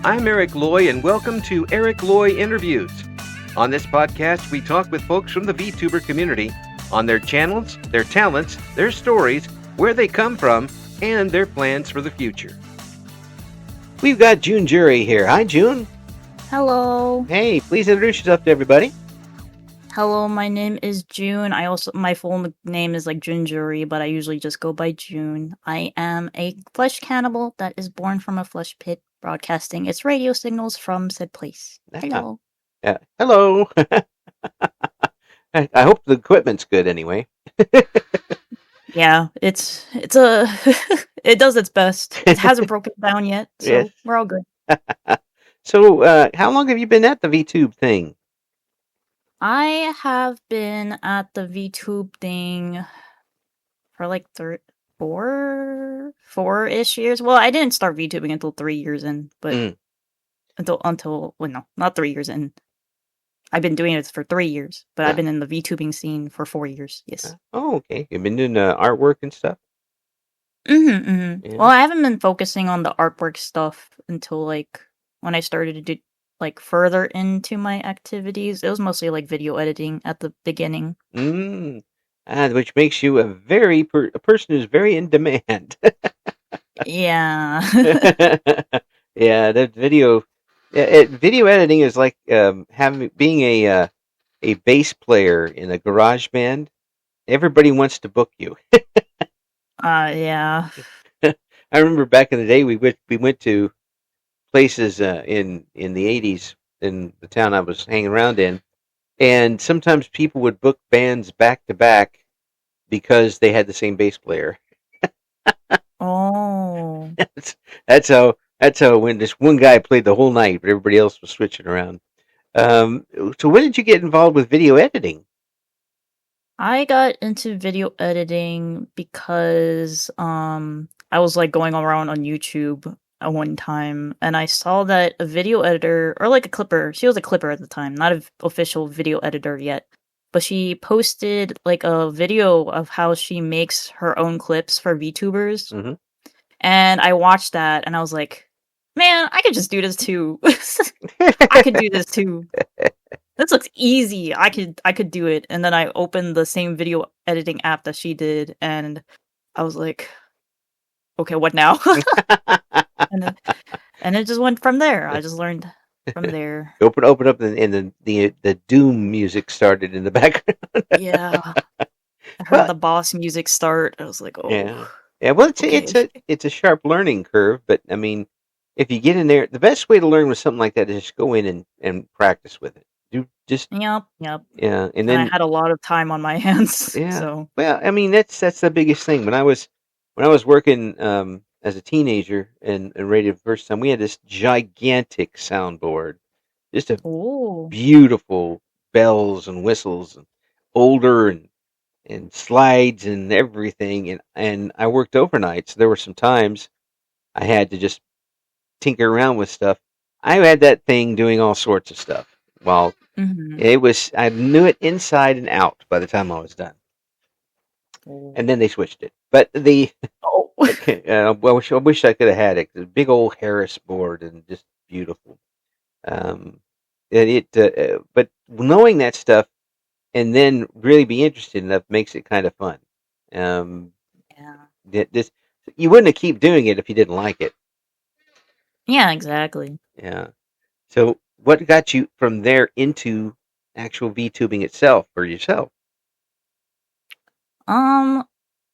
I'm Eric Loy, and welcome to Loy Interviews. On this podcast, we talk with folks from the VTuber community on their channels, their talents, their stories, where they come from, and their plans for the future. We've got Jun Juri here. Hi, Jun. Hello. Hey, please introduce yourself to everybody. Hello, my name is June. My full name is like Jun Juri, but I usually just go by June. I am a flesh cannibal that is born from a flesh pit, broadcasting its radio signals from said place. Hello. Yeah. Hello. I hope the equipment's good anyway. Yeah, it's a it does its best. It hasn't broken down yet, so Yes. we're all good. So, how long have you been at the VTube thing? I have been at the VTube thing for like four-ish years. Well, I didn't start VTubing until 3 years in, but not 3 years in. I've been doing it for 3 years, but I've been in the VTubing scene for 4 years. Yes. Oh, okay. You've been doing artwork and stuff? Yeah. Yeah. Well, I haven't been focusing on the artwork stuff until like when I started to do like further into my activities. It was mostly like video editing at the beginning. Which makes you a person who's very in demand. Yeah. Yeah, that video editing is like being a bass player in a garage band. Everybody wants to book you. Yeah. I remember back in the day we went to places in the 80s in the town I was hanging around in, and sometimes people would book bands back to back because they had the same bass player. Oh. That's how when this one guy played the whole night, but everybody else was switching around. So when did you get involved with video editing? I got into video editing because I was like going around on YouTube at one time and I saw that a video editor or like a clipper, she was a clipper at the time, not an official video editor yet, but she posted like a video of how she makes her own clips for VTubers. Mm-hmm. And I watched that and I was like, man, I could just do this too. I could do this too. This looks easy. I could do it. And then I opened the same video editing app that she did, and I was like, okay, what now? and it just went from there. I just learned from there. Open up, and the Doom music started in the background. Yeah, I heard the boss music start. I was like, oh, yeah. Well, it's a sharp learning curve, but I mean, if you get in there, the best way to learn with something like that is just go in and practice with it. Yep. Yeah, and then I had a lot of time on my hands. Yeah. So well, I mean that's the biggest thing. When I was working as a teenager and radio the first time, we had this gigantic soundboard, just a beautiful bells and whistles, and older and slides and everything. And I worked overnight, so there were some times I had to just tinker around with stuff. I had that thing doing all sorts of stuff. While I knew it inside and out by the time I was done. And then they switched it. But I wish I could have had it. The big old Harris board and just beautiful. But knowing that stuff and then really be interested enough makes it kind of fun. You wouldn't keep doing it if you didn't like it. Yeah, exactly. Yeah. So what got you from there into actual VTubing itself for yourself?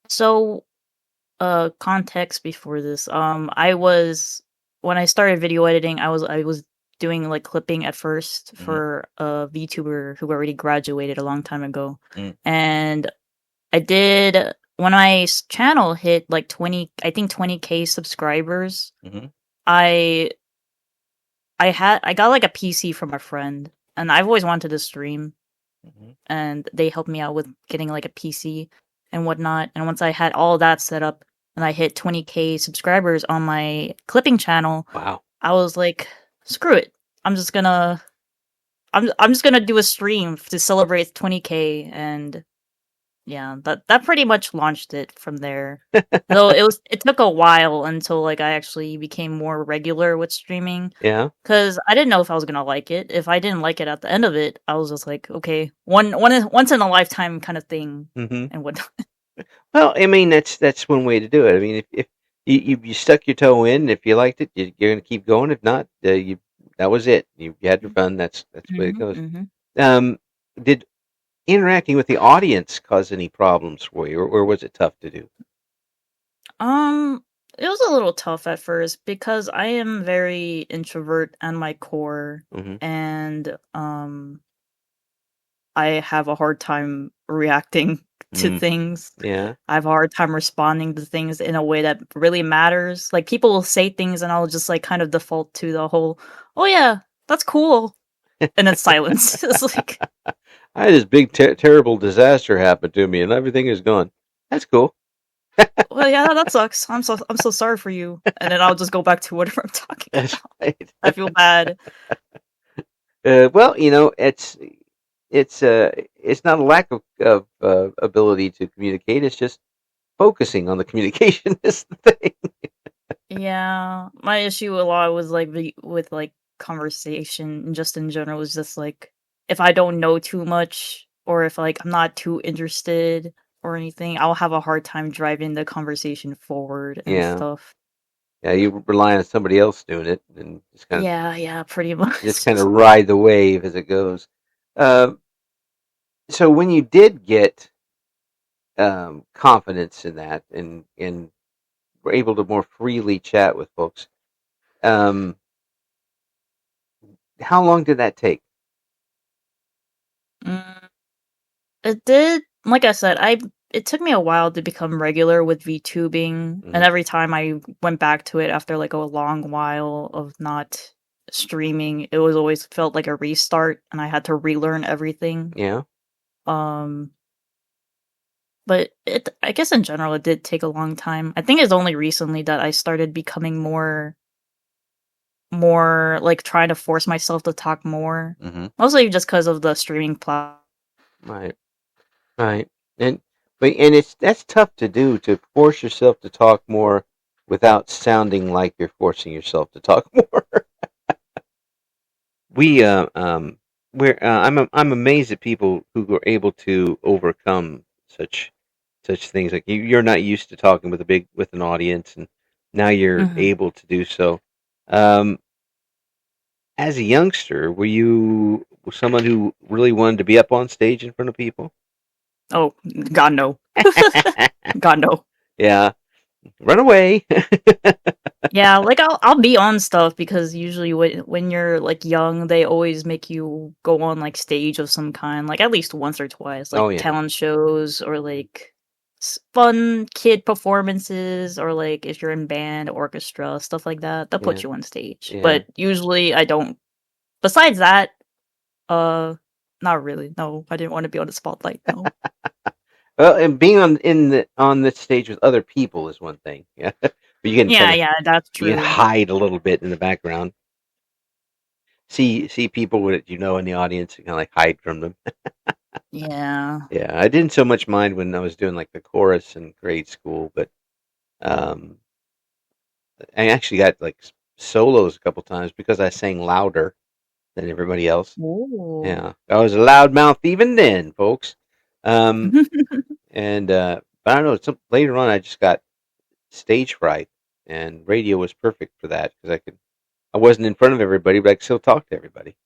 So context before this. When I started video editing, I was doing like clipping at first for a VTuber who already graduated a long time ago. And I did when my channel hit like 20K subscribers. I got like a PC from a friend, and I've always wanted to stream, and they helped me out with getting like a PC and whatnot. And once I had all that set up and I hit 20K subscribers on my clipping channel, wow, I was like, screw it. I'm just gonna do a stream to celebrate 20K, and yeah, that pretty much launched it from there. Though it took a while until like I actually became more regular with streaming. Yeah. Cause I didn't know if I was gonna like it. If I didn't like it at the end of it, I was just like, okay, once in a lifetime kind of thing, Hmm. and what? Well, I mean, that's one way to do it. I mean, if you stuck your toe in, if you liked it, you're going to keep going. If not, you that was it. You had your fun. That's the way it Hmm. goes. Hmm. Um, did interacting with the audience cause any problems for you, or was it tough to do? Um, it was a little tough at first because I am very introvert at my core, Hmm. and I have a hard time reacting to Mm, things. yeah. I have a hard time responding to things in a way that really matters. Like people will say things and I'll just like kind of default to the whole, "Oh yeah, that's cool." And then silence. It's like, I had this big terrible disaster happen to me, and everything is gone. That's cool. "Well, yeah, that sucks. I'm so sorry for you." And then I'll just go back to whatever I'm talking That's about. right. I feel bad. Well, it's not a lack of ability to communicate. It's just focusing on the communication is the thing. Yeah, my issue a lot was like with like conversation just in general was just like if I don't know too much or if like I'm not too interested or anything, I'll have a hard time driving the conversation forward and Yeah, stuff. yeah. You rely on somebody else doing it, and Yeah, yeah, pretty just much. kind of ride the wave as it goes. Uh, so when you did get confidence in that, and were able to more freely chat with folks, um, how long did that take? Mm, it did, like I said, I it took me a while to become regular with VTubing, Hmm. and every time I went back to it after like a long while of not streaming, it was always felt like a restart, and I had to relearn everything. Yeah. Um, but I guess in general, it did take a long time. I think it's only recently that I started becoming more like trying to force myself to talk more, Hmm. mostly just because of the streaming platform. Right. Right. And and it's that's tough to do, to force yourself to talk more without sounding like you're forcing yourself to talk more. we we're I'm amazed at people who are able to overcome such things. Like you're not used to talking with an audience, and now you're Mhm. able to do so. Um, as a youngster, were you someone who really wanted to be up on stage in front of people? Oh, God no. God no. Yeah, run away. Yeah, like I'll be on stuff because usually when you're like young, they always make you go on like stage of some kind, like at least once or twice, like Oh yeah, talent shows or like fun kid performances or like if you're in band, orchestra, stuff like that. They'll yeah, put you on stage. yeah. But usually I don't. Besides that, uh not really. No, I didn't want to be on the spotlight. No. Well, and being on the stage with other people is one thing. Yeah, but Yeah, yeah, that's you can true. hide a little bit in the background. See people that you know in the audience and kind of like hide from them. Yeah. Yeah, I didn't so much mind when I was doing like the chorus in grade school, but um, I actually got like solos a couple times because I sang louder than everybody else. Ooh. Yeah, I was a loudmouth even then, folks. Um, and but I don't know. Later on, I just got stage fright, and radio was perfect for that because I wasn't in front of everybody, but I could still talk to everybody,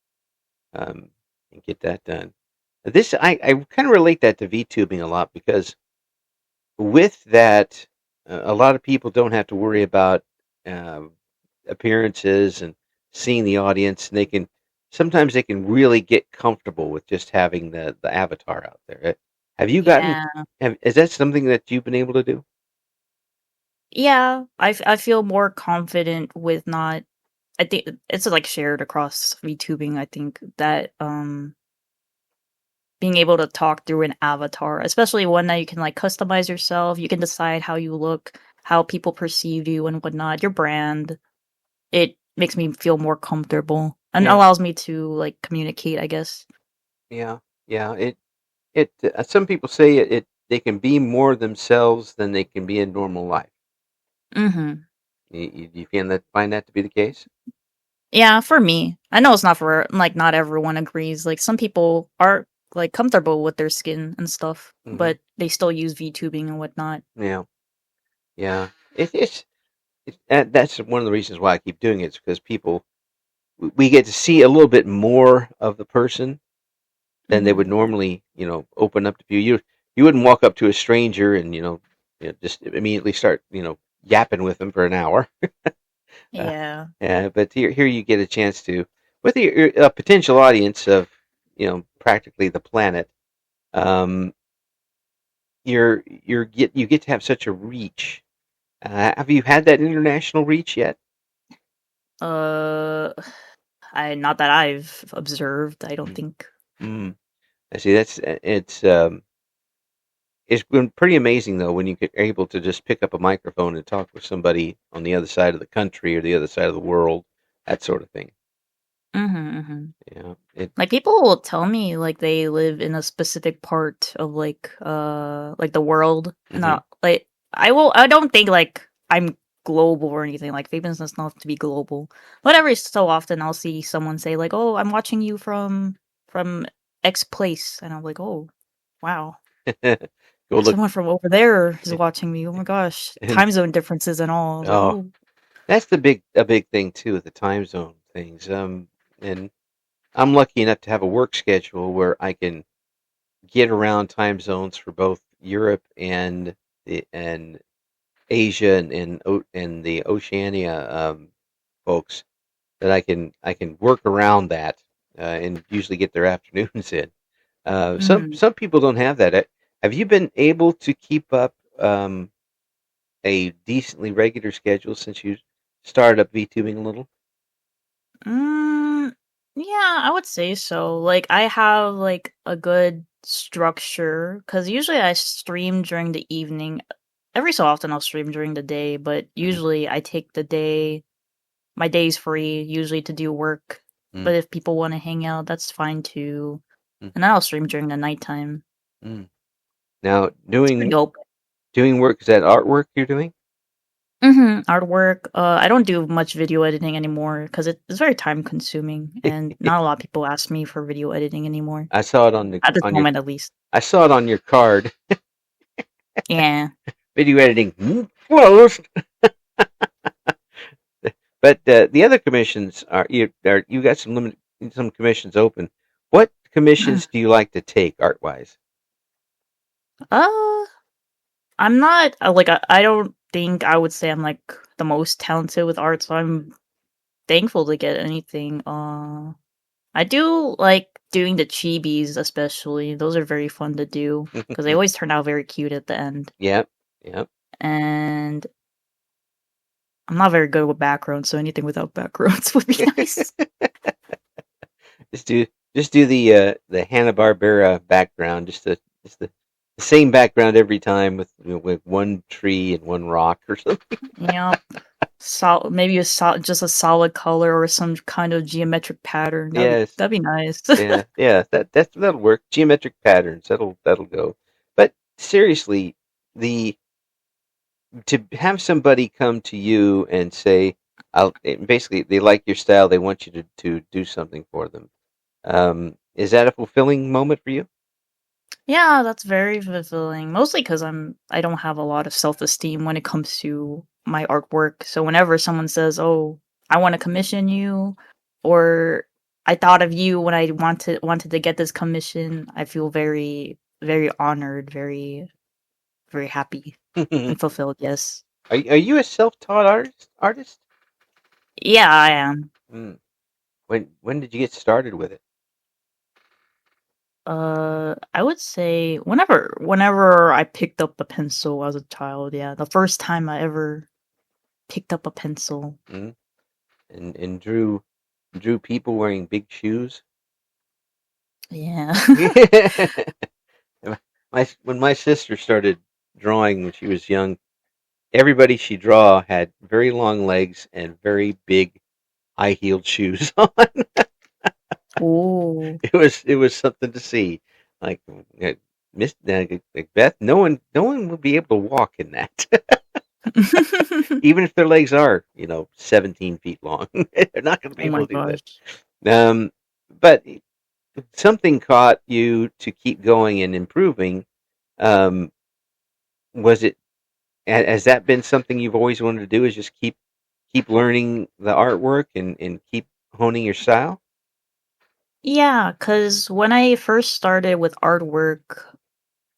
um, and get that done. I kind of relate that to VTubing a lot because with that, a lot of people don't have to worry about uh, appearances and seeing the audience, and they can really get comfortable with just having the avatar out there. Have you gotten? Yeah. Is that something that you've been able to do? Yeah, I feel more confident with not I think it's, like, shared across VTubing, I think, that, being able to talk through an avatar, especially one that you can, like, customize yourself, you can decide how you look, how people perceive you and whatnot, your brand, it makes me feel more comfortable and Yeah, allows me to, like, communicate, I guess. yeah, yeah. Some people say it. they can be more themselves than they can be in normal life. Mhm. You find that to be the case? Yeah, for me. I know it's not for like not everyone agrees. Like some people are like comfortable with their skin and stuff, Hmm. but they still use VTubing and whatnot. Yeah, yeah. That's one of the reasons why I keep doing it. Is because we get to see a little bit more of the person than they would Mhm. normally, open up to view. You wouldn't walk up to a stranger and just immediately start yapping with them for an hour. Uh, Yeah. yeah, but here you get a chance to with a potential audience of practically the planet. Um, you get to have such a reach. Have you had that international reach yet? Uh I not that I've observed, I don't Mm. think. Mm. I see. It's been pretty amazing though when you get able to just pick up a microphone and talk with somebody on the other side of the country or the other side of the world, that sort of thing. Mhm, mhm. Yeah. It. Like people will tell me like they live in a specific part of like the world. Hmm. Not like I don't think like I'm global or anything. Like famous does not have to be global. But every so often I'll see someone say like, "Oh, I'm watching you from X place." And I'm like, "Oh, wow. Go look. Someone from over there is watching me. Oh my gosh. And Time zone differences and all." I was like, oh, "Oh, that's a big thing too with the time zone things. And I'm lucky enough to have a work schedule where I can get around time zones for both Europe and Asia and the Oceania folks that I can work around that and usually get their afternoons in. mhm. Some people don't have that. Have you been able to keep up a decently regular schedule since you started up VTubing a little? Mm, yeah, I would say so. Like I have like a good structure because usually I stream during the evening. Every so often I'll stream during the day, but Hmm. usually I take my day's free, usually to do work. Mm, But if people want to hang out, that's fine too. mm, And then I'll stream during the nighttime. mm. Now, It's pretty open. doing work, is that artwork you're doing? Artwork. I don't do much video editing anymore because it's very time consuming, and not a lot of people ask me for video editing anymore. I saw it At this moment, at least. I saw it on your card. Yeah. Video editing closed. But the other commissions you got some commissions open. What commissions do you like to take art wise? Uh, I'm not like I don't think I would say I'm like the most talented with art, so I'm thankful to get anything. I do like doing the chibis, especially. Those are very fun to do because they always turn out very cute at the end. Yep, yep. And I'm not very good with backgrounds, so anything without backgrounds would be nice. Just do the Hanna Barbera background, just the same background every time with one tree and one rock or something. Yep. Maybe just a solid color or some kind of geometric pattern. Yes, That'd be nice. yeah. That'll work. Geometric patterns. That'll go. But seriously, the to have somebody come to you and say, basically they like your style. They want you to do something for them. Is that a fulfilling moment for you? Yeah, that's very fulfilling. Mostly because I don't have a lot of self-esteem when it comes to my artwork. So whenever someone says, "Oh, I want to commission you," or "I thought of you when I wanted to get this commission," I feel very very honored, very happy are and fulfilled. Yes. are you a self-taught artist? Yeah, I am. Mm. When did you get started with it? I would say whenever I picked up a pencil as a child. Yeah, the first time I ever picked up a pencil. Mm. And drew people wearing big shoes. Yeah. my when my sister started drawing when she was young, everybody she draw had very long legs and very big high-heeled shoes on. Oh. It was something to see. Like Miss like Beth, no one would be able to walk in that, even if their legs are 17 feet long. They're not going to be Oh my able to do gosh. that. But something caught you to keep going and improving. Um, was it? Has that been something you've always wanted to do? Is just keep learning the artwork and keep honing your style? Yeah, because when I first started with artwork,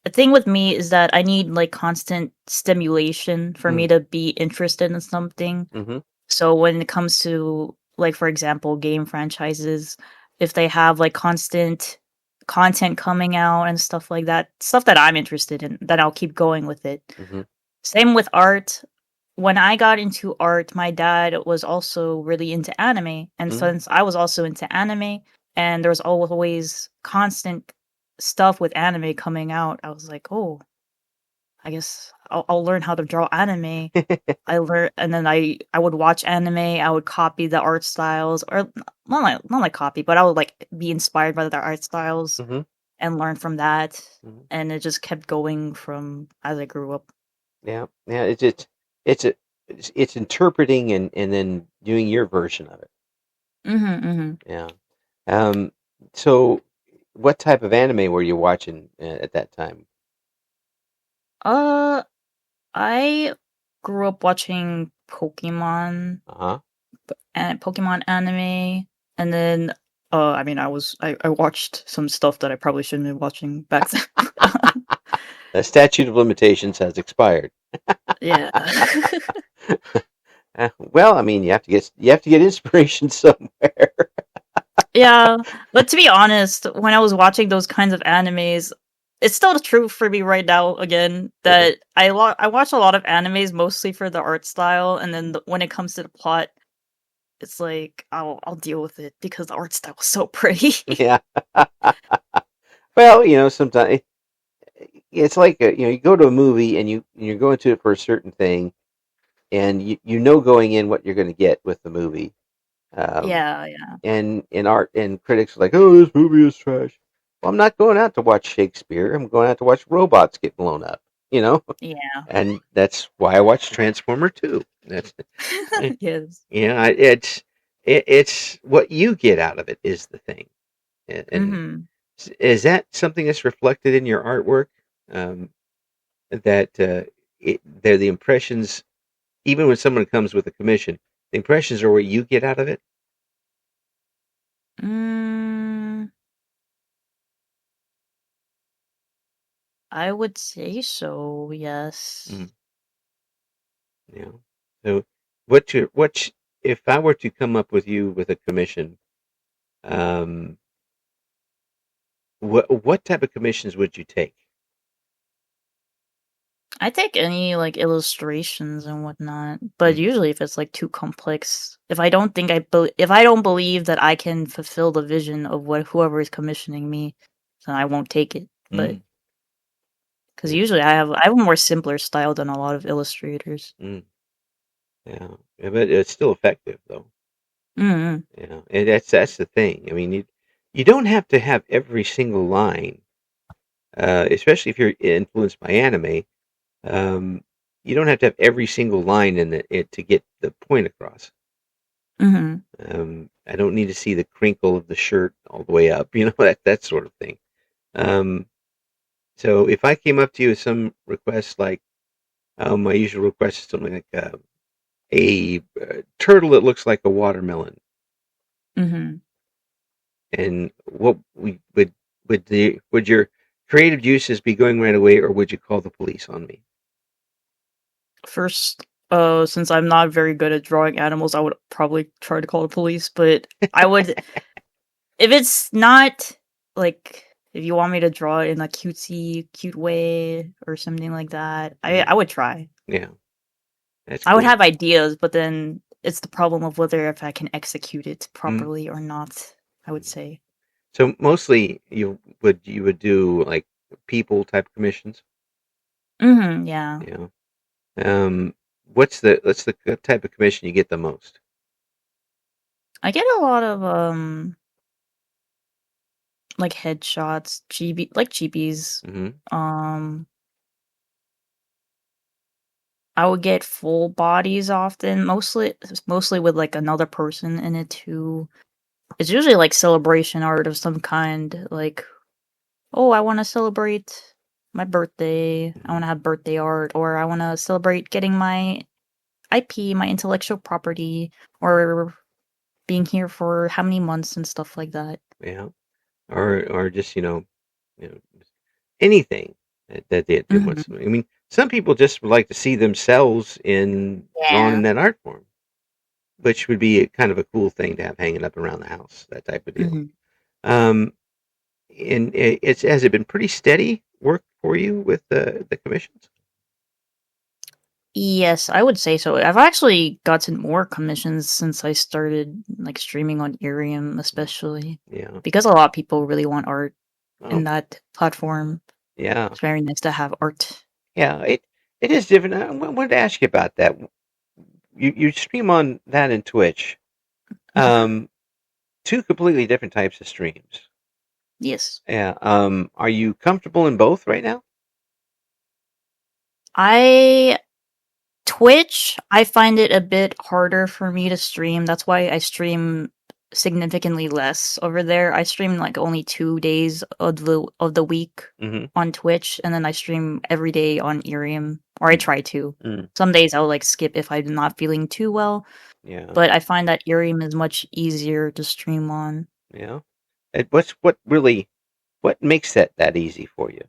the thing with me is that I need like constant stimulation for me Mm, to be interested in something. mm-hmm, So when it comes to, like, for example, game franchises, if they have like constant content coming out and stuff like that, stuff that I'm interested in, then I'll keep going with it. mm-hmm, Same with art. When I got into art, my dad was also really into anime, and mm-hmm. since I was also into anime, and there was always constant stuff with anime coming out, I was like, "Oh, I guess I'll learn how to draw anime." I learned, and then I would watch anime. I would copy the art styles, or not like copy, but I would like be inspired by the art styles Mm-hmm, and learn from that. mm-hmm. And it just kept going from as I grew up. Yeah, yeah. It's a it's interpreting and then doing your version of it. Mhm, mhm. Yeah. Um. So, what type of anime were you watching at that time? Uh, I grew up watching Pokemon Uh huh. and Pokemon anime, and then I mean, I watched some stuff that I probably shouldn't have been watching back then. The statute of limitations has expired. Yeah. Well, I mean, you have to get inspiration somewhere. Yeah, but to be honest, when I was watching those kinds of animes, it's still true for me right now again Yeah. that I watch a lot of animes mostly for the art style, and then when it comes to the plot, it's like I'll deal with it because the art style was so pretty. Yeah. Well, sometimes it's like you go to a movie and you're going to it for a certain thing, and you know going in what you're going to get with the movie. Um, Yeah, yeah, and in art and critics are like, oh, this movie is trash. Well, I'm not going out to watch Shakespeare. I'm going out to watch robots get blown up. You know, yeah. and that's why I watch Transformer 2. That's Yes. it's what you get out of it is the thing. And Mhm. is that something that's reflected in your artwork? Um, that they're the impressions, even when someone comes with a commission, the impressions are what you get out of it. Mm, I would say so. Mm, Yes. you know. So, if I were to come up with you with a commission, um, what type of commissions would you take? I take any like illustrations and whatnot, but Mm, usually if it's like too complex, if I don't think if I don't believe that I can fulfill the vision of what whoever is commissioning me, then I won't take it. But mm, because yeah, usually I have a more simpler style than a lot of illustrators. mm, yeah, yeah, but it's still effective though. Mm-hmm. Yeah, and that's the thing. I mean, you don't have to have every single line, especially if you're influenced by anime. Um, you don't have to have every single line in it to get the point across. Mm-hmm. I don't need to see the crinkle of the shirt all the way up, that sort of thing. Um, so if I came up to you with some request like my usual request is something like a turtle that looks like a watermelon, Mm-hmm. and what we would your creative juices be going right away, or would you call the police on me? First, since I'm not very good at drawing animals, I would probably try to call the police, but I would if it's not like if you want me to draw it in a cute way or something like that, Mhm. I would try. Yeah, that's I would cool. have ideas, but then it's the problem of whether if I can execute it Mm. properly or not, I would say. So mostly you would do like people type commissions. Mhm, yeah. Yeah. What's the type of commission you get the most? I get a lot of like headshots, like GBs. Um, I would get full bodies often, mostly with like another person in it too. It's usually like celebration art of some kind, like, oh, I want to celebrate my birthday. I want to have birthday art, or I want to celebrate getting my IP, my intellectual property, or being here for how many months and stuff like that. Yeah, or just you know anything that they want. Mhm. I mean, some people just would like to see themselves drawn in Yeah. that art form, which would be kind of a cool thing to have hanging up around the house. That type of deal. Mhm. Um, and it's has it been pretty steady work for you with the commissions? Yes, I would say so. I've actually gotten more commissions since I started like streaming on Irium, especially Yeah. because a lot of people really want art in Oh, that platform. yeah. It's very nice to have art. Yeah. It is different. Wanted to ask you about that. You stream on that in Twitch. Mhm. Um, two completely different types of streams. Yes. Yeah. Are you comfortable in both right now? I Twitch, I find it a bit harder for me to stream. That's why I stream significantly less over there. I stream like only 2 days of the week Mm-hmm. on Twitch, and then I stream every day on Irium, or I try to. Mm. Some days I'll like skip if I'm not feeling too well, Yeah. but I find that Irium is much easier to stream on. Yeah. What makes that easy for you?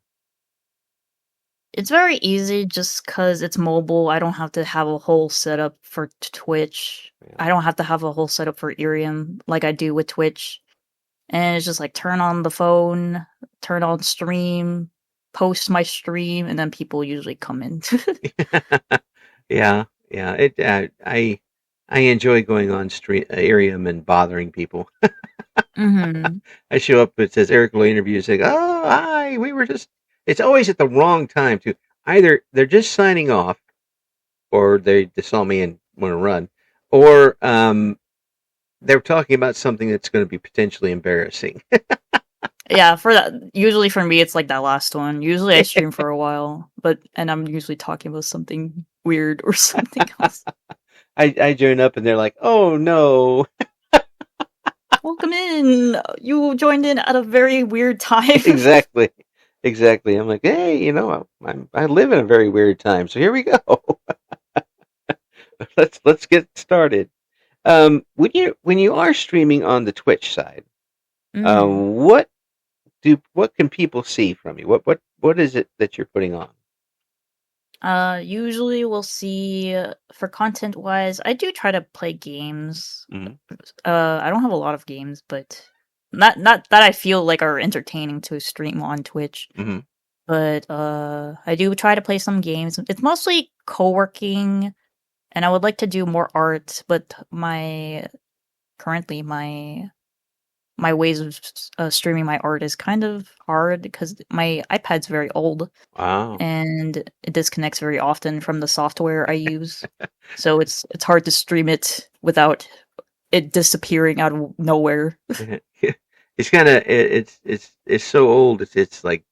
It's very easy just because it's mobile. I don't have to have a whole setup for Twitch. Yeah. I don't have to have a whole setup for Irium like I do with Twitch. And it's just like turn on the phone, turn on stream, post my stream, and then people usually come in. Yeah. Yeah. I enjoy going on stream Arium and bothering people. Mhm. I show up, it says Eric Loy Interviews, like, oh, hi, we were just, it's always at the wrong time, too. Either they're just signing off, or they just saw me and want to run, or they're talking about something that's going to be potentially embarrassing. Yeah, for that usually for me, it's like that last one. Usually I stream for a while, and I'm usually talking about something weird or something else. I join up and they're like, oh no. Welcome in. You joined in at a very weird time. Exactly. Exactly. I'm like, hey, I live in a very weird time, so here we go. Let's get started. When you are streaming on the Twitch side, Mhm. what what can people see from you? What is it that you're putting on? Usually we'll see for content wise, I do try to play games. Mm-hmm. I don't have a lot of games, but not that I feel like are entertaining to stream on Twitch. Mm-hmm. But I do try to play some games. It's mostly co-working, and I would like to do more art, but currently my ways of streaming my art is kind of hard because my iPad's very old Wow. and it disconnects very often from the software I use. So it's hard to stream it without it disappearing out of nowhere. It's kind of it's so old. It's like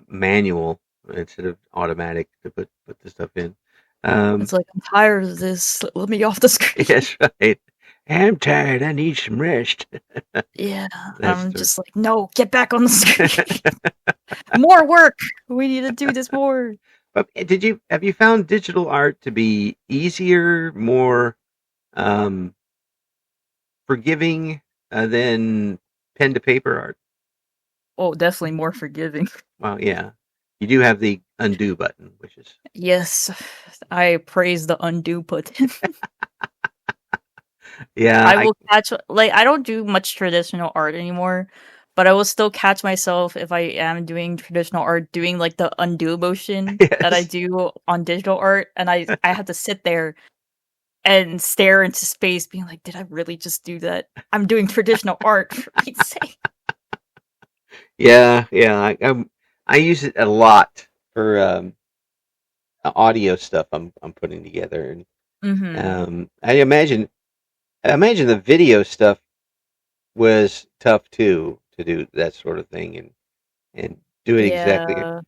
manual instead of automatic to put the stuff in. It's like I'm tired of this. Let me off the screen. Yes, right. I'm tired. I need some rest. Yeah, That's I'm the just like, no, get back on the screen. More work. We need to do this more. But have you found digital art to be easier, more um, forgiving than pen to paper art? Oh, definitely more forgiving. Well, yeah, you do have the undo button, which is Yes, I praise the undo button. yeah. I will catch like I don't do much traditional art anymore, but I will still catch myself if I am doing traditional art doing like the undo motion that I Yes. do on digital art, and I have to sit there and stare into space, being like, "Did I really just do that? I'm doing traditional art for Pete's sake." Yeah, yeah. I use it a lot for audio stuff I'm putting together, and Mhm. I imagine the video stuff was tough too. to do that sort of thing and do it exactly. Yeah.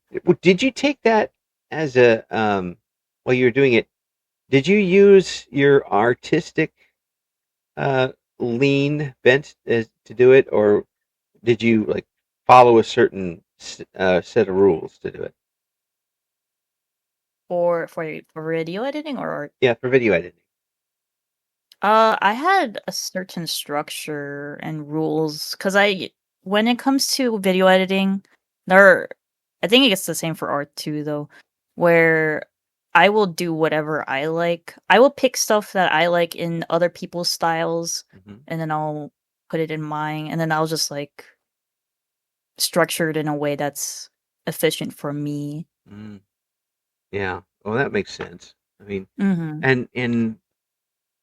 Did you take that as a while you were doing it? Did you use your artistic uh, lean bent to do it, or did you like follow a certain set of rules to do it? For video editing or art? Yeah, for video editing. I had a certain structure and rules because when it comes to video editing, there, I think it's the same for art too, though, where I will do whatever I like. I will pick stuff that I like in other people's styles, Hmm. and then I'll put it in mine, and then I'll just like structure it in a way that's efficient for me. Mm, yeah. Well, that makes sense. I mean, Mm-hmm. and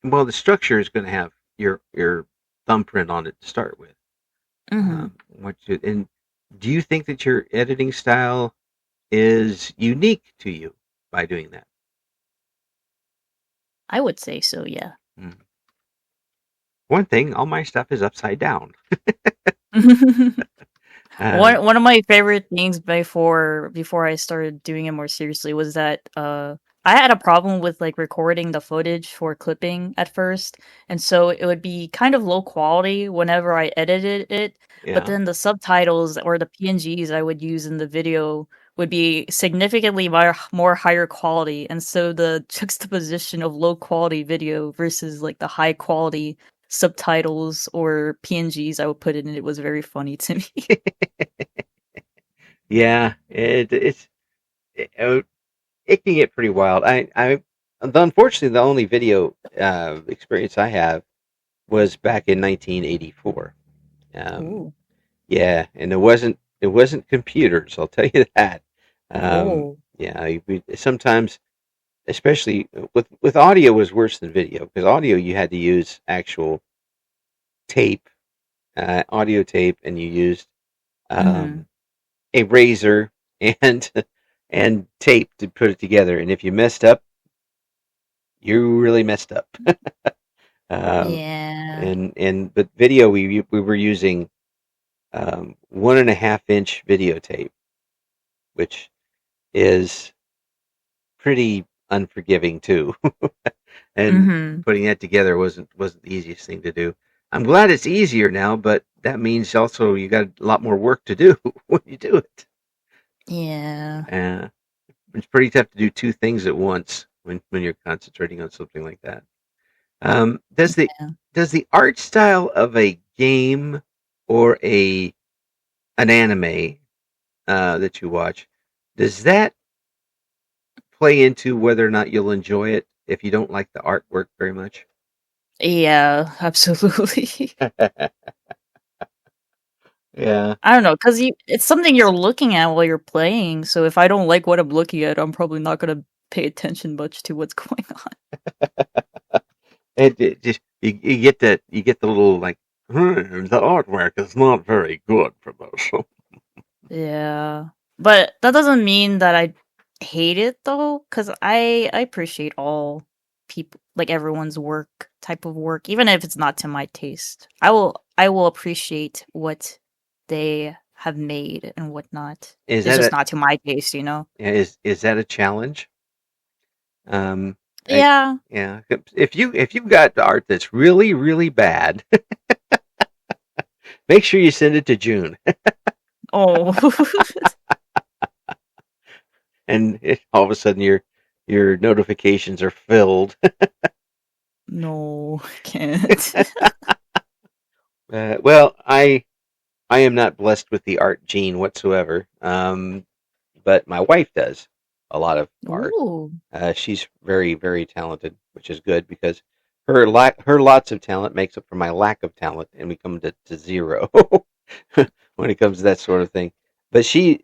well, the structure is going to have your thumbprint on it to start with. Mm-hmm. And do you think that your editing style is unique to you by doing that? I would say so, yeah. Mm. One thing, all my stuff is upside down. Uh, One of my favorite things before I started doing it more seriously was that I had a problem with like recording the footage for clipping at first, and so it would be kind of low quality whenever I edited it, but yeah. then the subtitles or the PNGs I would use in the video would be significantly more higher quality, and so the juxtaposition of low quality video versus like the high quality subtitles or PNGs I would put in it was very funny to me. Yeah, it, it can get pretty wild. Unfortunately, the only video experience I have was back in 1984. Um, Ooh. yeah, and it wasn't computers. I'll tell you that. Oh. Yeah, sometimes, especially with audio, was worse than video because audio you had to use actual tape, audio tape, and you used Mhm. um, a razor and and tape to put it together. And if you messed up, you really messed up. Um, Yeah. and but video, we were using 1.5 inch videotape, which is pretty unforgiving too. And Mhm. putting that together wasn't the easiest thing to do. I'm glad it's easier now, but that means also you got a lot more work to do when you do it. Yeah. Uh, it's pretty tough to do two things at once when you're concentrating on something like that. Um, does the Yeah. does the art style of a game or a an anime that you watch, does that play into whether or not you'll enjoy it if you don't like the artwork very much? Yeah, absolutely. Yeah. I don't know, cause it's something you're looking at while you're playing, so if I don't like what I'm looking at, I'm probably not gonna pay attention much to what's going on. It just you get the little like the artwork is not very good for this. Yeah. But that doesn't mean that I hate it though, cause I appreciate all people like everyone's work, type of work, even if it's not to my taste. I will appreciate what they have made and whatnot. Is It's that just a not to my taste, you know? is that a challenge? I Yeah. yeah. If you've got art that's really really bad, make sure you send it to June, Oh. and all of a sudden your notifications are filled. No, I can't. Well, I am not blessed with the art gene whatsoever. But my wife does a lot of art. Ooh. She's very, very talented, which is good because her lots of talent makes up for my lack of talent, and we come to zero when it comes to that sort of thing. But she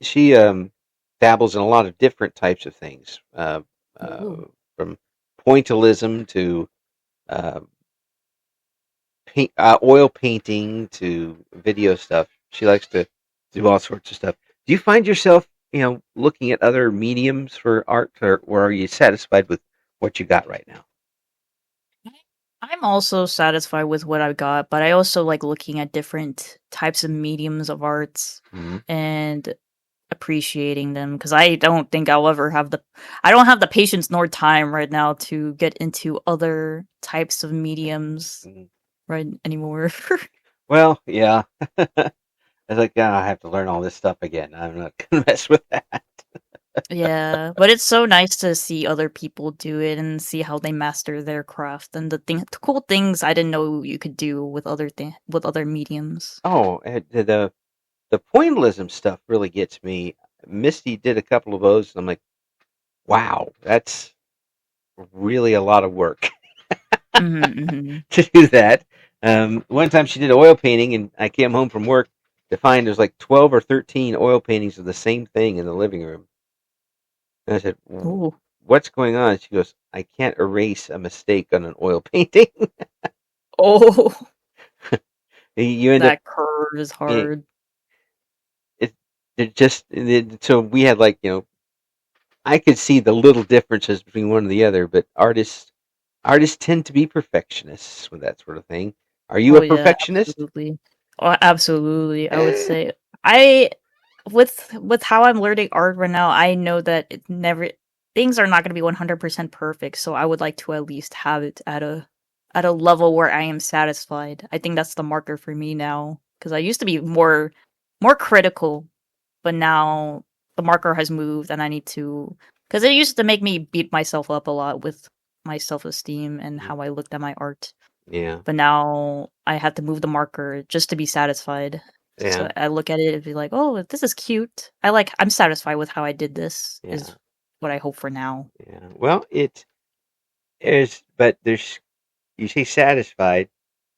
dabbles in a lot of different types of things, uh, Ooh. from pointillism to uh, oil painting to video stuff. She likes to do all sorts of stuff. Do you find yourself, looking at other mediums for art, or are you satisfied with what you got right now? I'm also satisfied with what I got, but I also like looking at different types of mediums of arts Mm-hmm. and appreciating them because I don't think I'll ever have I don't have the patience nor time right now to get into other types of mediums Mm-hmm. right anymore. Well, yeah. I was like, oh, I have to learn all this stuff again. I'm not gonna mess with that. Yeah, but it's so nice to see other people do it and see how they master their craft and the cool things I didn't know you could do with with other mediums. Oh, the pointillism stuff really gets me. Misty did a couple of those, and I'm like, wow, that's really a lot of work Mhm. to do that. One time she did oil painting, and I came home from work to find there's like 12 or 13 oil paintings of the same thing in the living room. And I said, Ooh, what's going on? She goes, I can't erase a mistake on an oil painting. oh, You end up, that curve is it, hard. so we had like, I could see the little differences between one and the other, but artists tend to be perfectionists with that sort of thing. Are you Oh a yeah, perfectionist? absolutely. Oh, absolutely. I would Eh, say I with how I'm learning art right now, I know that it never things are not going to be 100% perfect, so I would like to at least have it at a level where I am satisfied. I think that's the marker for me now because I used to be more critical, but now the marker has moved and I need to because it used to make me beat myself up a lot with my self-esteem and how I looked at my art. yeah, But now I have to move the marker just to be satisfied. So yeah, I look at it and be like, "Oh, this is cute. I'm satisfied with how I did this." yeah, Is what I hope for now. yeah. Well, it is, but you say satisfied.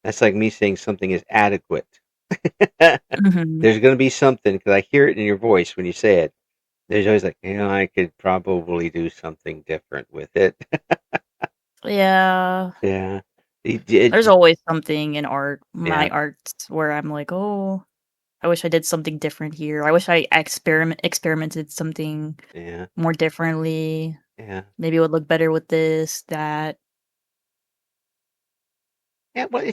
That's like me saying something is adequate. Mhm. There's going to be something because I hear it in your voice when you say it. There's always like, I could probably do something different with it. Yeah. Yeah. There's always something in art, my Yeah. art, where I'm like, "Oh, I wish I did something different here. I wish I experimented something Yeah. more differently. Yeah. Maybe it would look better with this, that." Yeah. Well,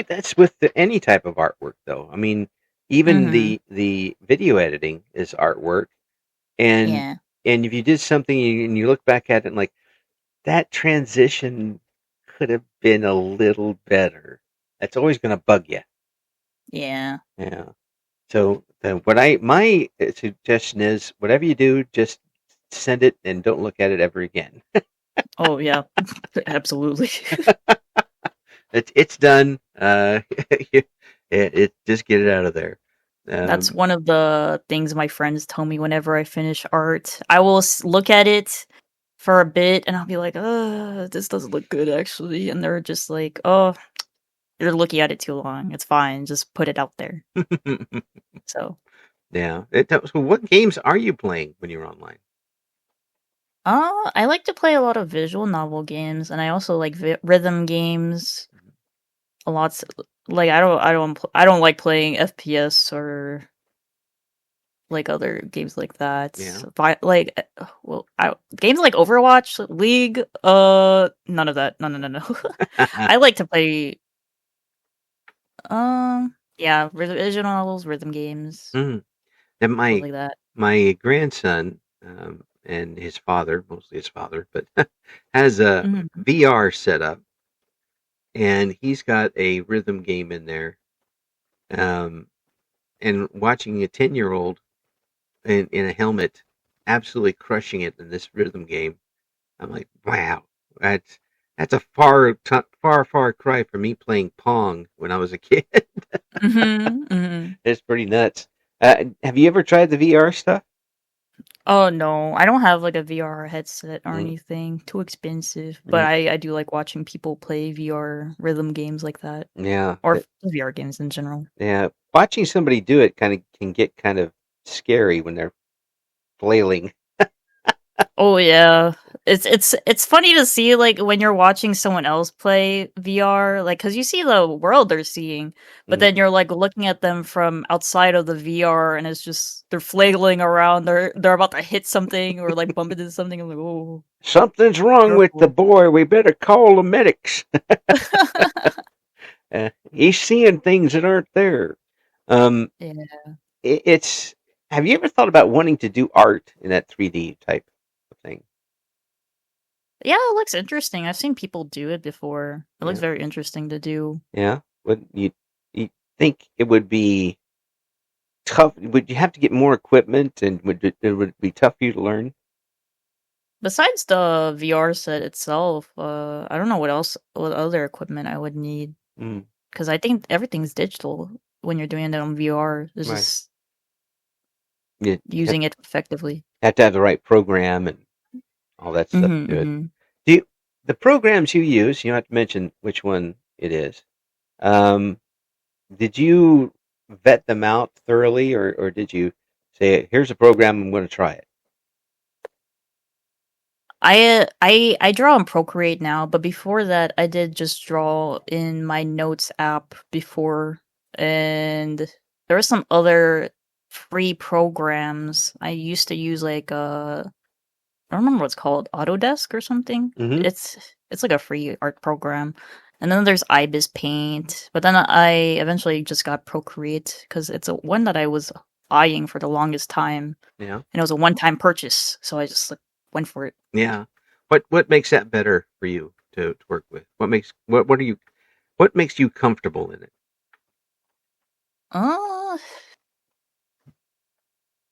that's with any type of artwork, though. I mean, even Mhm. the video editing is artwork, and Yeah. and if you did something and you look back at it and like that transition could have been a little better, that's always going to bug you. Yeah. Yeah. So my suggestion is, whatever you do, just send it and don't look at it ever again. Oh, yeah. Absolutely. It's done. Just get it out of there. That's Um, one of the things my friends tell me whenever I finish art. I will look at it for a bit and I'll be like, this doesn't look good actually." And they're just like, "Oh, you're looking at it too long. It's fine. Just put it out there." So, yeah. So what games are you playing when you're online? I like to play a lot of visual novel games and I also like rhythm games. A lot. Like I don't like playing FPS or like other games like that. Yeah. Games like Overwatch, League, none of that. No, no, no, no. I like to play, yeah, visual novels, rhythm games, Mhm. And stuff my like that. my grandson and his father, mostly his father, but has a Mhm. VR set up, and he's got a rhythm game in there. Um, and watching a 10-year-old in a helmet absolutely crushing it in this rhythm game, I'm like, wow, that's a far cry from me playing Pong when I was a kid. Mhm. Mhm. It's pretty nuts. Have you ever tried the VR stuff? Oh no, I don't have like a VR headset or Mm, anything. Too expensive. But mm, I do like watching people play VR rhythm games like that, yeah, or VR games in general. yeah. Watching somebody do it kind of can get kind of scary when they're flailing. Oh yeah. It's funny to see like when you're watching someone else play VR, like cuz you see the world they're seeing, but Mm. then you're like looking at them from outside of the VR and it's just they're flailing around, they're about to hit something or like bump into something. I'm like, "Oh, Something's wrong with the careful." boy. We better call the medics. He's seeing things that aren't there. Um, Yeah. it's. Have you ever thought about wanting to do art in that 3D type of thing? Yeah, it looks interesting. I've seen people do it before. It looks Yeah, very interesting to do. yeah. Would you think it would be tough? Would you have to get more equipment, and would it be tough for you to learn? Besides the VR set itself, I don't know what other equipment I would need. Mm, Because I think everything's digital when you're doing it on VR. It's right. just You using it effectively. have to have the right program and all that stuff Mhm, to do it. mhm. Do you, the programs you use? You don't have to mention which one it is. Um, did you vet them out thoroughly, or did you say, "Here's a program, I'm going to try it"? I draw in Procreate now, but before that, I did just draw in my Notes app before, and there were some other free programs. I used to use like I don't remember what it's called, Autodesk or something. Mm-hmm. It's like a free art program. And then there's Ibis Paint, but then I eventually just got Procreate because it's a one that I was eyeing for the longest time, Yeah, and it was a one-time purchase, so I just like, went for it. yeah. What makes that better for you to work with? What makes you comfortable in it? Uh,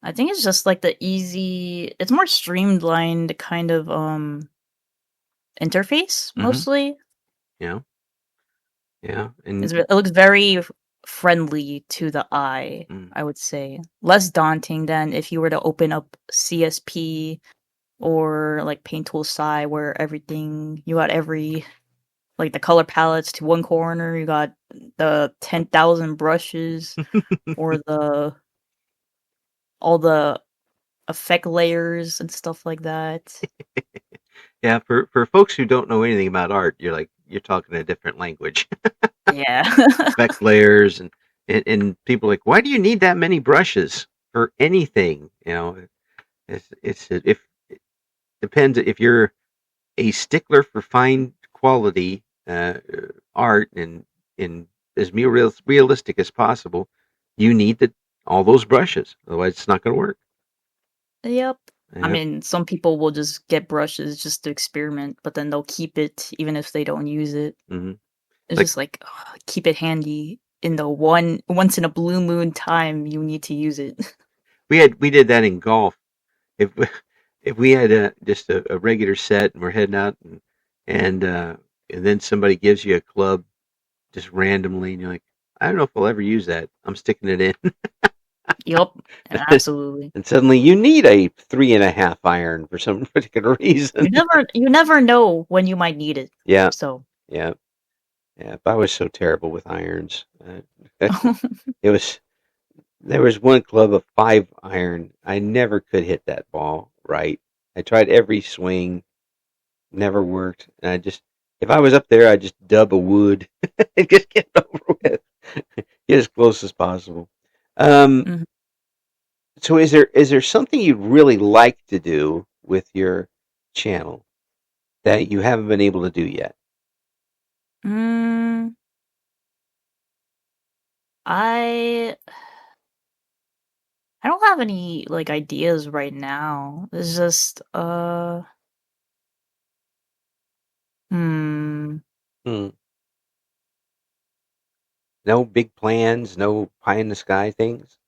I think it's just like the easy. It's more streamlined kind of interface Mm-hmm. mostly. Yeah, yeah, It looks very friendly to the eye, mm. I would say. Less daunting than if you were to open up CSP or like Paint Tool Sai, where everything you got every like the color palettes to one corner, you got the 10,000 brushes or the all the effect layers and stuff like that. Yeah. For folks who don't know anything about art, you're talking a different language. Yeah. Effect layers and people are like, why do you need that many brushes for anything? It's if it depends if you're a stickler for fine quality art and in as realistic as possible. You need all those brushes, otherwise it's not going to work. Yep. I Yeah. mean, some people will just get brushes just to experiment, but then they'll keep it even if they don't use it. Hmm. It's Like just like, keep it handy in the once in a blue moon time you need to use it. we did that in golf. If if we had just a regular set and we're heading out and uh, and then somebody gives you a club just randomly and you're like, I don't know if I'll ever use that. I'm sticking it in. Yup, absolutely. And suddenly you need a 3.5 iron for some particular reason. You never know when you might need it. Yeah, So, yeah, yeah. But I was so terrible with irons. It was there was one club of 5 iron. I never could hit that ball right. I tried every swing, never worked. And I just if I was up there, I'd just dub a wood and just get it over with, get as close as possible. Um, mhm. so is there something you'd really like to do with your channel that you haven't been able to do yet? Mm, I I don't have any like ideas right now. It's just hmm Hmm. No big plans, no pie in the sky things.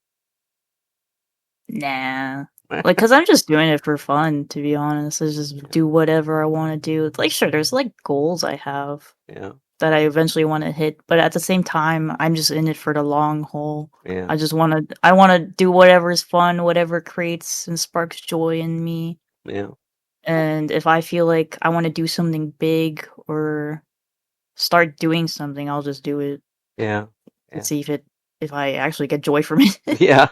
nah. Like, cause I'm just doing it for fun, to be honest. I just Yeah, do whatever I want to do. It's like, sure, there's like goals I have yeah, that I eventually want to hit, but at the same time, I'm just in it for the long haul. yeah, I want to do whatever's fun, whatever creates and sparks joy in me. yeah, And if I feel like I want to do something big or start doing something, I'll just do it yeah, and yeah, see if I actually get joy from it. yeah.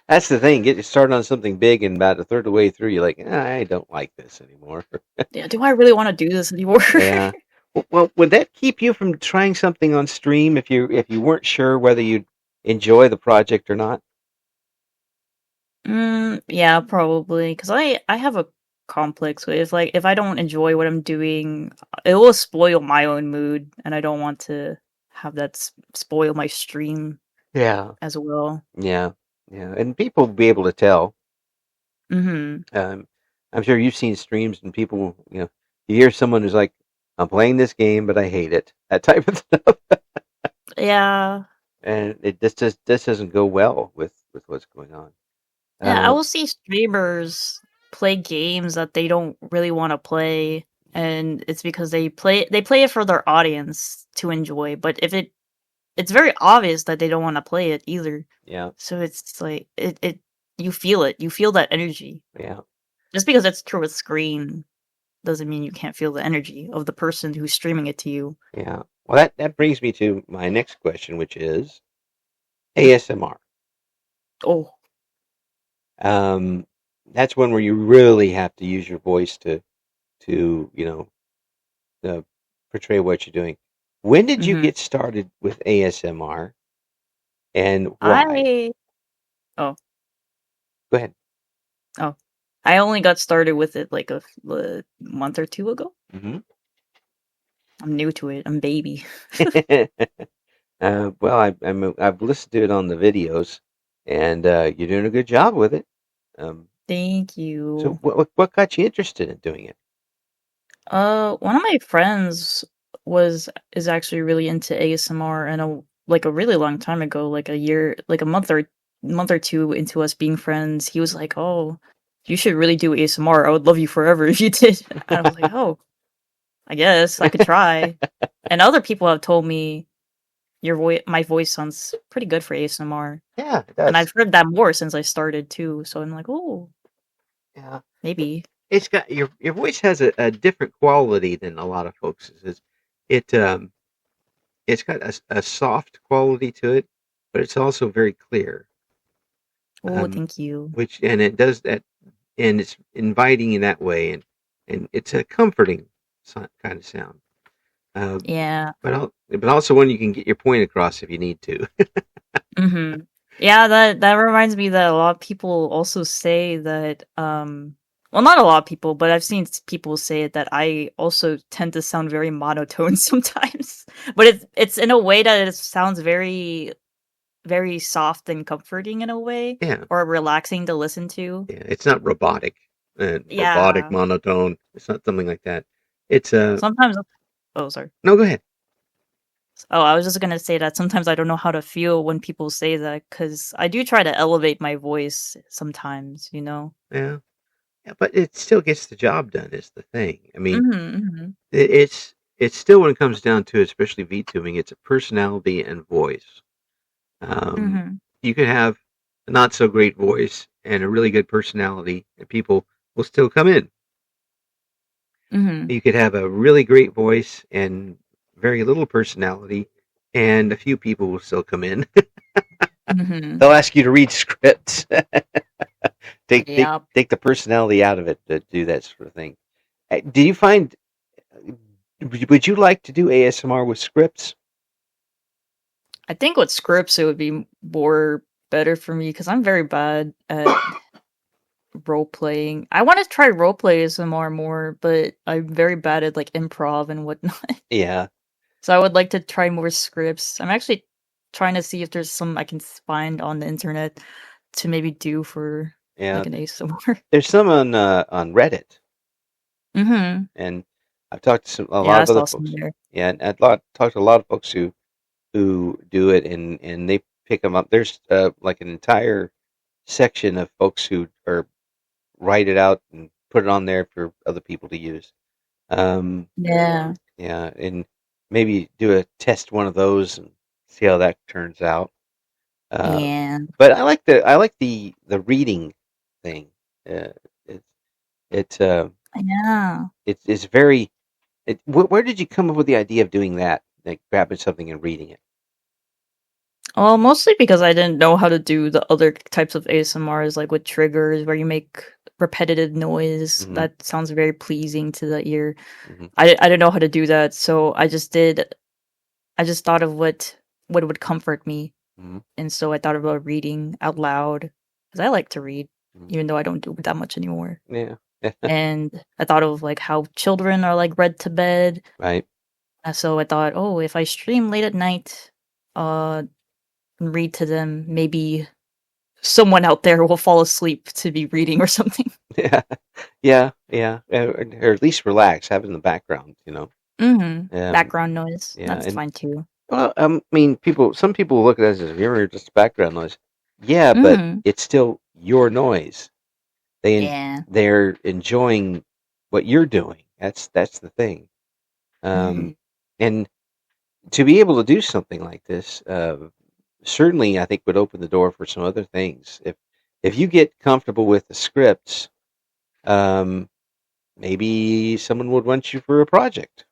That's the thing. Get started on something big, and about a third of the way through, you're like, I don't like this anymore. Yeah, do I really want to do this anymore? Yeah. Well, would that keep you from trying something on stream if you weren't sure whether you'd enjoy the project or not? Yeah, probably. Because I have a complex with if I don't enjoy what I'm doing, it will spoil my own mood, and I don't want to have that spoil my stream Yeah. as well. Yeah. Yeah. And people will be able to tell. Mm-hmm. I'm sure you've seen streams and people, you hear someone who's like, I'm playing this game, but I hate it. That type of stuff. Yeah. And this doesn't go well with what's going on. Yeah, I Uh, will see streamers play games that they don't really want to play, and it's because they play it for their audience to enjoy. But it's very obvious that they don't want to play it either. yeah. So it's like it you feel it. You feel that energy. Yeah. Just because it's through a screen doesn't mean you can't feel the energy of the person who's streaming it to you. Yeah. Well, that brings me to my next question, which is ASMR. Oh. Um, that's one where you really have to use your voice to portray what you're doing. When did you Mhm. get started with ASMR, and why? I oh, Go ahead. oh. I only got started with it like a month or two ago. Hmm. I'm new to it. I'm baby. Well, I've listened to it on the videos, and you're doing a good job with it. Um, Thank so you. what got you interested in doing it? One of my friends is actually really into ASMR, and a really long time ago, like a year, like a month or two into us being friends, he was like, "Oh, you should really do ASMR. I would love you forever if you did." And I was like, "Oh, I guess I could try." And other people have told me my voice sounds pretty good for ASMR, Yeah, it and does. I've heard that more since I started too. So I'm like, "Oh, Yeah. maybe." It's got your voice has a different quality than a lot of folks'. It it's got a soft quality to it, but it's also very clear. Oh, Um, thank you. which and it does that, and it's inviting in that way, and it's a comforting kind of sound. Uh, Yeah. but also one you can get your point across if you need to. Mhm. Yeah, that reminds me that a lot of people also say that, well, not a lot of people, but I've seen people say that I also tend to sound very monotone sometimes. But it's in a way that it sounds very, very soft and comforting in a way, Yeah, or relaxing to listen to. yeah. It's not robotic, robotic Yeah. monotone. It's not something like that. It's a Sometimes oh, sorry. no. Go ahead. Oh, I was just gonna say that sometimes I don't know how to feel when people say that because I do try to elevate my voice sometimes, you know? Yeah. Yeah, but it still gets the job done is the thing. I mean, Mhm, mhm. it's still when it comes down to it, especially VTubing, it's a personality and voice. Um, Mhm, you could have a not so great voice and a really good personality, and people will still come in. mhm, You could have a really great voice and very little personality, and a few people will still come in. mhm. They'll ask you to read scripts. Yep. Take the personality out of it to do that sort of thing. Do you find would you like to do ASMR with scripts? I think with scripts, it would be more better for me because 'cause I'm very bad at role playing. I wanna try role play ASMR more, but I'm very bad at, like, improv and whatnot. Yeah, So I would like to try more scripts. I'm actually trying to see if there's some I can find on the internet to maybe do for, yeah. like, an ASMR. There's some on Reddit, Mhm. and I've talked to a Yeah, lot I of other saw some folks. there. Yeah, and talked to a lot of folks who do it, and they pick them up. There's like an entire section of folks who are write it out and put it on there for other people to use. Um, Yeah. yeah, and maybe do a test one of those and see how that turns out. Uh, Yeah. but I like the reading thing. Uh, it's it's uh, Yeah. it's very. Where did you come up with the idea of doing that? Like grabbing something and reading it? Well, mostly because I didn't know how to do the other types of ASMRs, like with triggers where you make repetitive noise. Hmm. That sounds very pleasing to the ear. Hmm. I didn't know how to do that, so I just thought of what would comfort me, Hmm. and so I thought about reading out loud because I like to read, Hmm. even though I don't do it that much anymore. Yeah. And I thought of like how children are like read to bed. Right. So I thought, oh, if I stream late at night, uh, and read to them, maybe someone out there will fall asleep to be reading or something. Yeah. Yeah. Yeah. Or at least relax, have it in the background. Mhm. Um, Background noise, yeah. that's And fine too. well, I mean, some people look at it as you're just background noise. Yeah, but Mhm. it's still your noise. They Yeah. they're enjoying what you're doing. That's the thing. Um, Mhm. and to be able to do something like this, certainly I think would open the door for some other things. If you get comfortable with the scripts, um, maybe someone would want you for a project.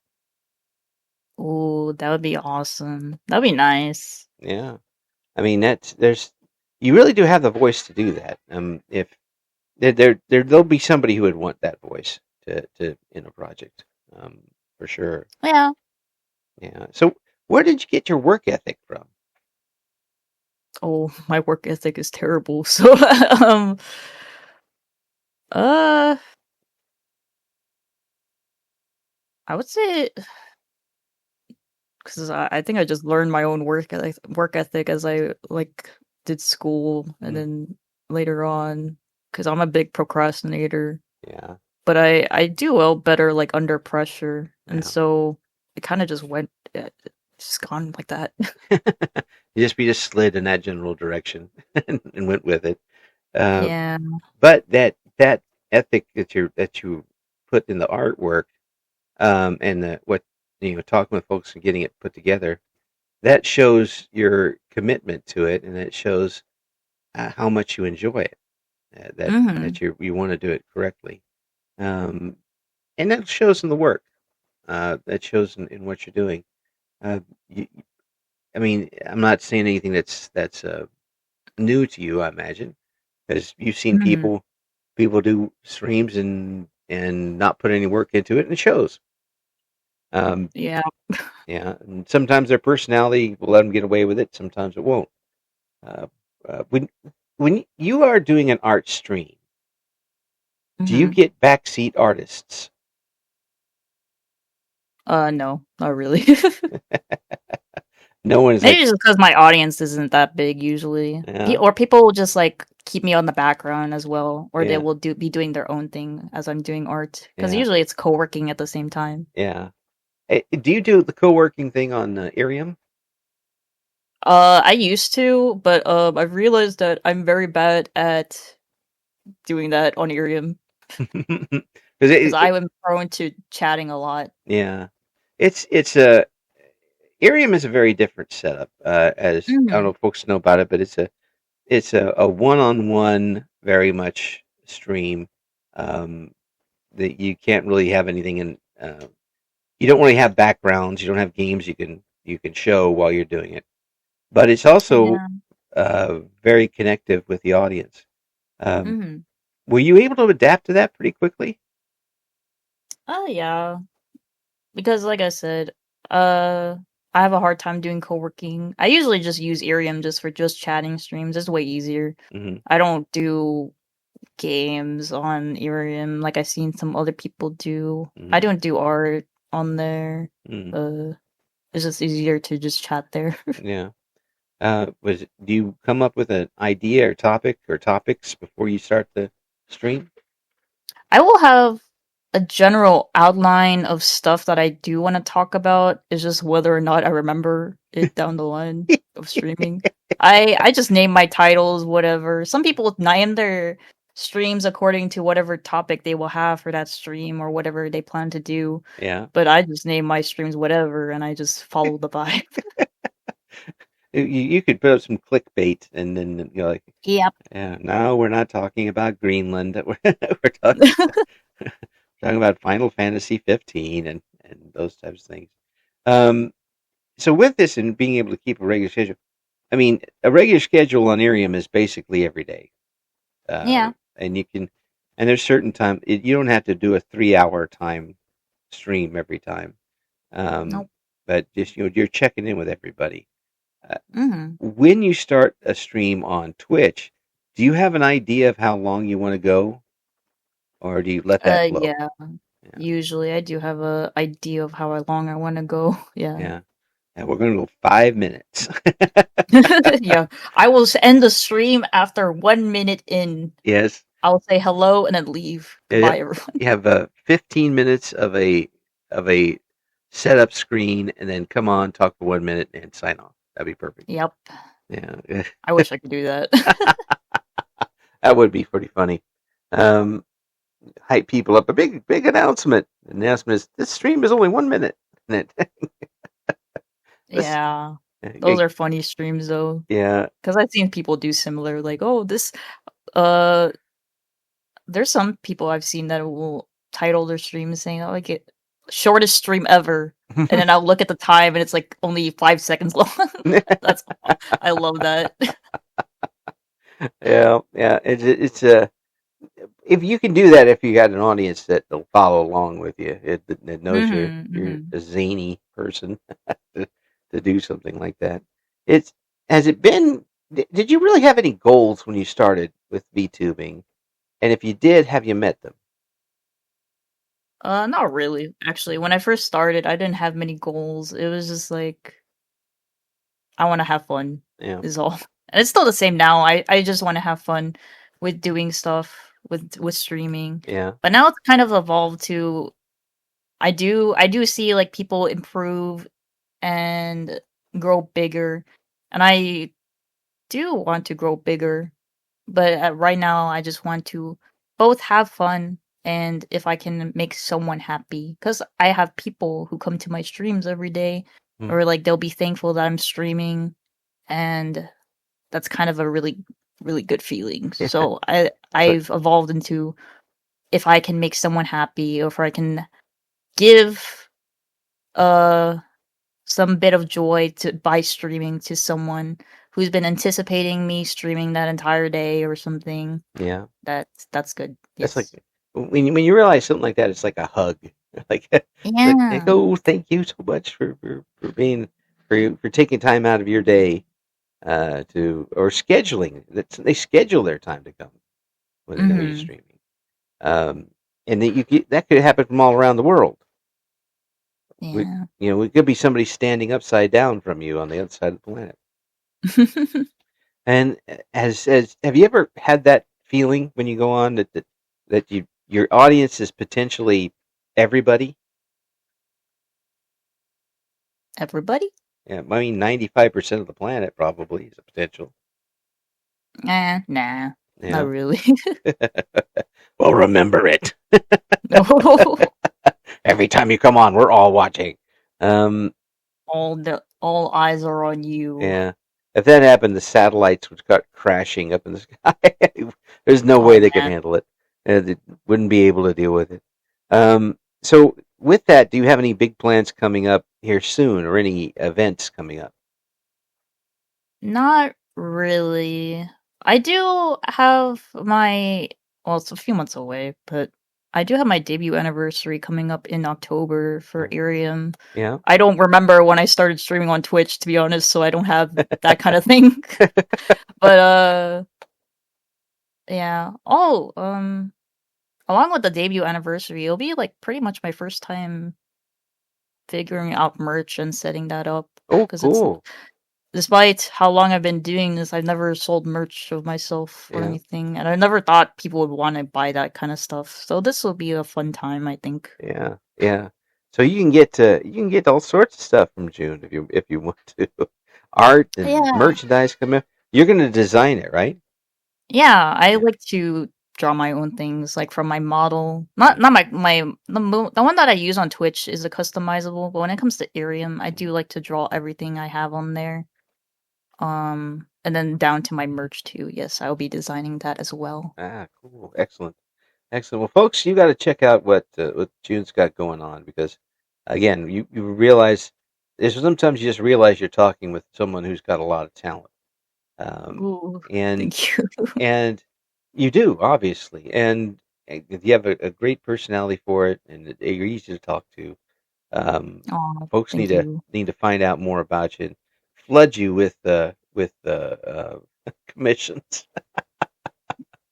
Ooh, that would be awesome. That'd be nice. Yeah, I mean there's you really do have the voice to do that. If there'll be somebody who would want that voice to in a project, for sure. Yeah. Yeah. So where did you get your work ethic from? Oh, my work ethic is terrible. So, um, uh, I would say because I think I just learned my own work ethic as I like did school and Mhm. then later on because I'm a big procrastinator. Yeah. But I do well better, like, under pressure, and Yeah. so it kinda just went just gone like that. You just slid in that general direction and went with it. Uh, Yeah. but that ethic that you put in the artwork, and what talking with folks and getting it put together, that shows your commitment to it, and it shows how much you enjoy it. That Mhm. you want to do it correctly, um, and that shows in the work. That shows in what you're doing. Uh, you, I mean, I'm not saying anything that's new to you. I imagine because you've seen Mhm. people do streams and not put any work into it, and it shows. Um, Yeah. yeah, and sometimes their personality will let them get away with it. Sometimes it won't. Uh, when you are doing an art stream, do you Mhm. get backseat artists? No, not really. No one is Maybe like, just because my audience isn't that big usually. Pe yeah, or people will just, like, keep me on the background as well, or they yeah, will be doing their own thing as I'm doing art. Because yeah, usually it's co-working at the same time. yeah. Do you do the co-working thing on Irium? I used to, but, I've realized that I'm very bad at doing that on Irium. Because 'Cause I am prone to chatting a lot. yeah, it's a Irium is a very different setup. As I don't know Mhm. if folks know about it, but it's a one-on-one very much stream. Um, that you can't really have anything in. You don't really have backgrounds. You don't have games you can show while you're doing it. But it's also Yeah. very connective with the audience. Um, Mhm. were you able to adapt to that pretty quickly? Oh, yeah. Because like I said, uh, I have a hard time doing co-working. I usually just use Irium just for just chatting streams. It's way easier. Hmm. I don't do games on Irium like I've seen some other people do. Hmm. I don't do art on there. Hmm. Uh, it's just easier to just chat there. Yeah. Do you come up with an idea or topic or topics before you start the stream? I will have a general outline of stuff that I do want to talk about. It's just whether or not I remember it down the line of streaming. I just name my titles, whatever. Some people name their streams according to whatever topic they will have for that stream or whatever they plan to do. Yeah. But I just name my streams whatever and I just follow the vibe. You could put up some clickbait and then like, Yep. yeah, no, we're not talking about Greenland. We're talking talking about Final Fantasy 15 and those types of things. Um, so with this and being able to keep a regular schedule, I mean, a regular schedule on Irium is basically every day. Yeah. And you can, and there's certain time, you don't have to do a 3 hour time stream every time. Nope. But just, you're checking in with everybody. Mm-hmm. When you start a stream on Twitch, do you have an idea of how long you want to go, or do you let that flow? Yeah. Yeah, Usually, I do have a idea of how long I want to go. Yeah. yeah. And we're going to go 5 minutes. Yeah. I will end the stream after 1 minute in. Yes. I'll say hello and then leave. Yeah, Goodbye, everyone. you have 15 minutes of a setup screen, and then come on, talk for 1 minute, and sign off. That'd be perfect. Yep. Yeah, I wish I could do that. that would be pretty funny. Um, Hype people up. A big announcement. The announcement is this stream is only 1 minute. And this, Yeah. Those are funny streams though. yeah, Because I've seen people do similar, like, oh, this, uh, there's some people I've seen that will title their stream saying, oh, like, it shortest stream ever. And then I'll look at the time and it's like only 5 seconds long. That's, I love that. yeah. It's if you can do that, if you got an audience that'll follow along with you, it knows you're a zany person to do something like that. It's has it been? Did you really have any goals when you started with VTubing? And if you did, have you met them? Not really. Actually, when I first started, I didn't have many goals. It was just like I want to have fun Yeah, is all. And it's still the same now. I just want to have fun with doing stuff with streaming. yeah, But now it's kind of evolved to I do see like people improve and grow bigger. And I do want to grow bigger, but right now I just want to both have fun and if I can make someone happy cuz I have people who come to my streams every day hmm. or like they'll be thankful that I'm streaming and that's kind of a really good feeling. Yeah. So So I've evolved into if I can make someone happy or if I can give uh some bit of joy to by streaming to someone who's been anticipating me streaming that entire day or something. yeah, That's good. that's like Yes. when you realize something like that, it's like a hug. Like, like, Yeah. oh, thank you so much for being for taking time out of your day to or scheduling. They schedule their time to come when they know you're Mhm. streaming. Um, and that could happen from all around the world. We, Yeah. it could be somebody standing upside down from you on the other side of the planet. And as have you ever had that feeling when you go on that your audience is potentially everybody? Everybody? Yeah, I mean 95% of the planet probably is a potential. Nah. Not Yeah. really. Well, remember it. No. Every time you come on, we're all watching. Um, All eyes are on you. yeah. If that happened, the satellites would start crashing up in the sky. There's no way Oh they could man. handle it. They wouldn't be able to deal with it. So with that, do you have any big plans coming up here soon, or any events coming up? Not really. I do have my well, it's a few months away, but I do have my debut anniversary coming up in October for Irium. Yeah. I don't remember when I started streaming on Twitch, to be honest, so I don't have that kind of thing. But yeah. Oh, along with the debut anniversary, it'll be like pretty much my first time figuring out merch and setting that up Oh, because it's cool. despite how long I've been doing this, I've never sold merch of myself or Yeah. anything, and I never thought people would want to buy that kind of stuff. So this will be a fun time, I think. Yeah. Yeah. So you can get all sorts of stuff from June if you want to. Art and Yeah, merchandise come in. You're going to design it, right? yeah. I Yeah. like to draw my own things, like from my model. Not the one that I use on Twitch is a customizable, but when it comes to Irium, I do like to draw everything I have on there. And then down to my merch too. Yes, I'll be designing that as well. Ah, cool. Excellent. Excellent. Well, folks, you got to check out what June's got going on, because, again, you realize there's sometimes you just realize you're talking with someone who's got a lot of talent. Ooh, And thank you. and you do, obviously, and you have a great personality for it, and you're easy to talk to. Aw, Folks thank you. need to find out more about you and flood you with commissions.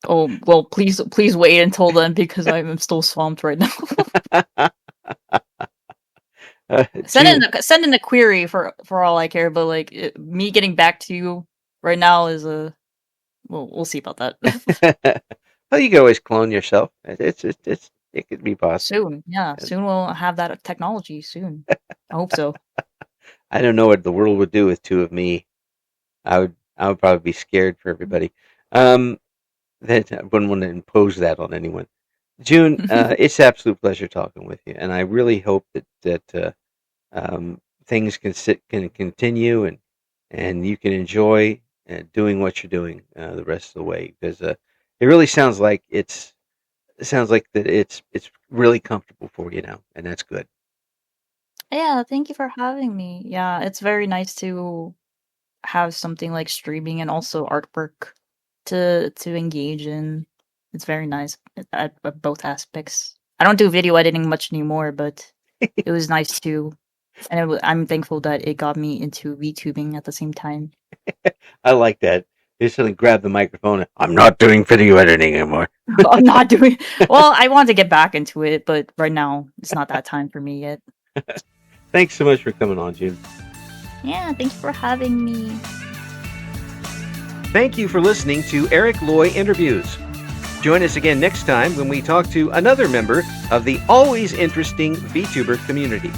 Oh, well, please wait until then because I'm still swamped right now. June, Send in a query for all I care, but like me getting back to you right now is a we'll see about that. well, you can always clone yourself. It could be possible. Soon, yeah, soon we'll have that technology soon. I hope so. I don't know what the world would do with two of me. I would probably be scared for everybody. That I wouldn't want to impose that on anyone. June, it's an absolute pleasure talking with you, and I really hope that things can continue and you can enjoy doing what you're doing the rest of the way because it really sounds like that it's really comfortable for you now, and that's good. Yeah, thank you for having me. Yeah, it's very nice to have something like streaming and also artwork to engage in. It's very nice at both aspects. I don't do video editing much anymore, but it was nice too, and I'm thankful that it got me into VTubing at the same time. I like that. You suddenly grab the microphone. I'm not doing video editing anymore. I'm not doing well. I want to get back into it, but right now it's not that time for me yet. Thanks so much for coming on, June. Yeah, thanks for having me. Thank you for listening to Eric Loy Interviews. Join us again next time when we talk to another member of the always interesting VTuber community.